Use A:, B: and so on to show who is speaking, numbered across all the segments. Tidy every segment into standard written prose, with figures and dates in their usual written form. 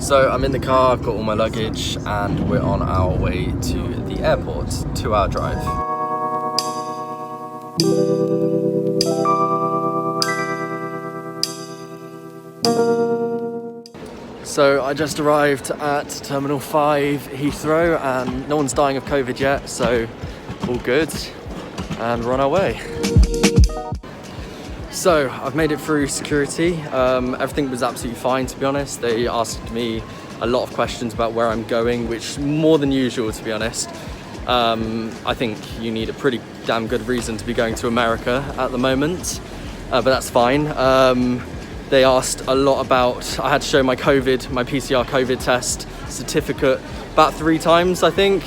A: So I'm in the car, I've got all my luggage, and we're on our way to the airport. 2-hour drive. So I just arrived at Terminal 5 Heathrow, and no one's dying of COVID yet, so all good, and we're on our way. So I've made it through security. Everything was absolutely fine, to be honest. They asked me a lot of questions about where I'm going, which more than usual, to be honest. I think you need a pretty damn good reason to be going to America at the moment, but that's fine. They asked a lot about, I had to show my PCR COVID test certificate about 3 times, I think,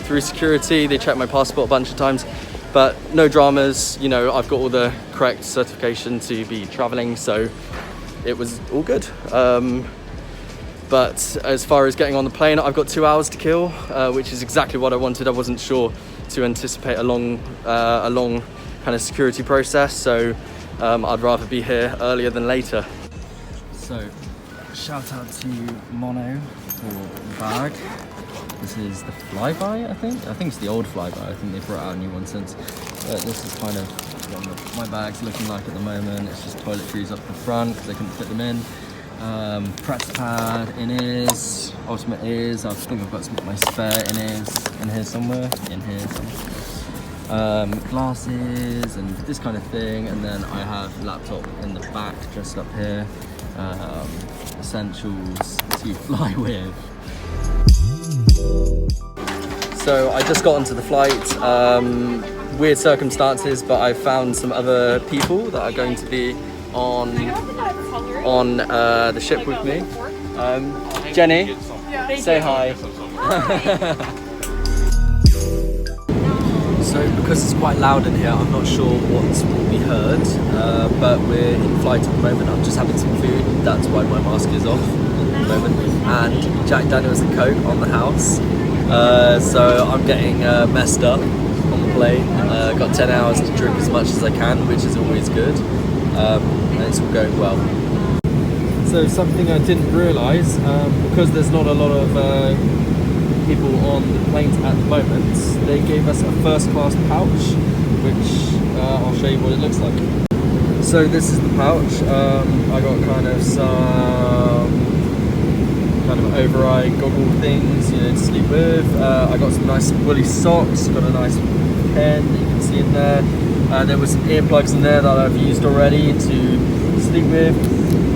A: through security. They checked my passport a bunch of times. But no dramas, you know, I've got all the correct certification to be traveling, so it was all good. But as far as getting on the plane, I've got 2 hours to kill, which is exactly what I wanted. I wasn't sure to anticipate a long kind of security process, so I'd rather be here earlier than later. So, shout out to Mono for the bag. This is the Flyby, I think it's the old Flyby. I think they brought out a new one since. But this is kind of what my bag's looking like at the moment. It's just toiletries up the front because they couldn't fit them in. Press pad in ears, ultimate ears. I think I've got my spare in here somewhere. Glasses and this kind of thing, and then I have laptop in the back just up here. Essentials to fly with. So I just got onto the flight, weird circumstances, but I found some other people that are going to be on the ship with me. Jenny, say hi. So because it's quite loud in here, I'm not sure what will be heard, but we're in flight at the moment. I'm just having some food, that's why my mask is off at the moment, and Jack Daniels and Coke on the house. So I'm getting messed up on the plane. Got 10 hours to drink as much as I can, which is always good, and it's all going well. So something I didn't realise, because there's not a lot of people on the planes at the moment, they gave us a first class pouch, which I'll show you what it looks like. So this is the pouch. I got kind of some over-eye goggle things, you know, to sleep with. I got some nice woolly socks, got a nice pen that you can see in there. There was some earplugs in there that I've used already to sleep with.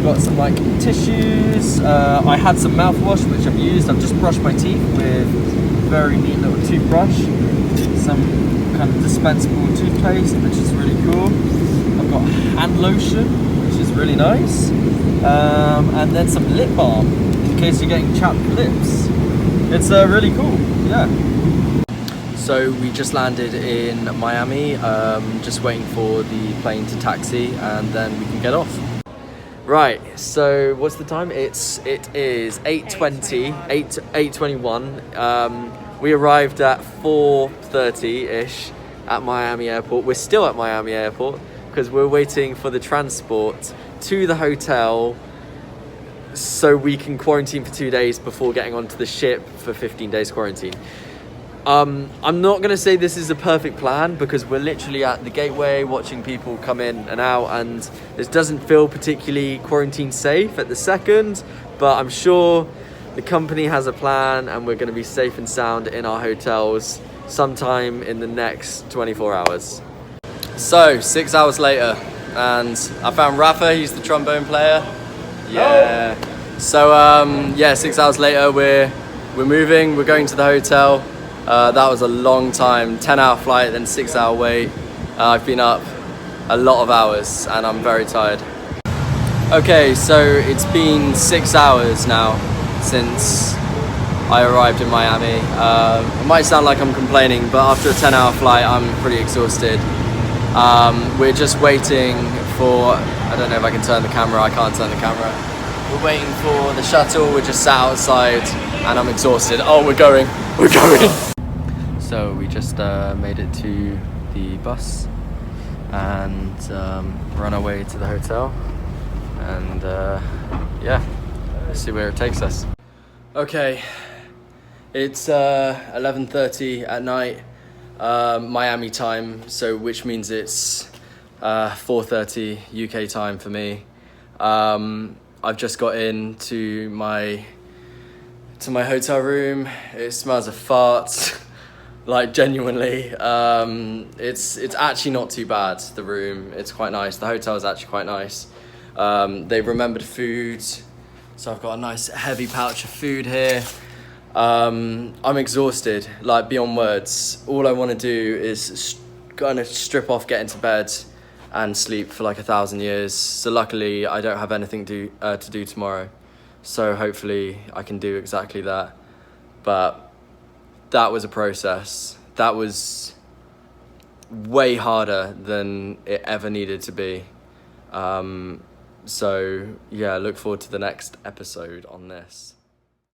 A: Got some like tissues. I had some mouthwash which I've used. I've just brushed my teeth with a very neat little toothbrush. Some kind of dispensable toothpaste, which is really cool. I've got hand lotion, which is really nice. And then some lip balm in case you're getting chapped lips. It's really cool, yeah. So we just landed in Miami, just waiting for the plane to taxi, and then we can get off. Right, so what's the time? It is 8:21. We arrived at 4:30-ish at Miami Airport. We're still at Miami Airport because we're waiting for the transport to the hotel so we can quarantine for 2 days before getting onto the ship for 15 days quarantine. I'm not going to say this is a perfect plan because we're literally at the gateway watching people come in and out, and this doesn't feel particularly quarantine safe at the second, but I'm sure the company has a plan and we're going to be safe and sound in our hotels sometime in the next 24 hours. So 6 hours later, and I found Rafa, he's the trombone player. Yeah. So 6 hours later we're moving, we're going to the hotel. That was a long time, 10-hour flight, then 6-hour wait. I've been up a lot of hours and I'm very tired. Okay, so it's been 6 hours now since I arrived in Miami. It might sound like I'm complaining, but after a 10-hour flight, I'm pretty exhausted. We're just waiting for, I don't know if I can turn the camera, I can't turn the camera. We're waiting for the shuttle, we're just sat outside and I'm exhausted. Oh, we're going. So we just made it to the bus and we're on our way to the hotel. and yeah, let's see where it takes us. Okay, it's 11:30 at night, Miami time, so which means it's 4:30 UK time for me. I've just got into my hotel room. It smells of farts, like genuinely. It's actually not too bad, the room. It's quite nice. The hotel is actually quite nice. They remembered food, so I've got a nice heavy pouch of food here. I'm exhausted, like beyond words. All I want to do is kind of strip off, get into bed, and sleep for like 1,000 years. So luckily I don't have anything to do tomorrow, so hopefully I can do exactly that. But that was a process. That was way harder than it ever needed to be. So yeah, look forward to the next episode on this.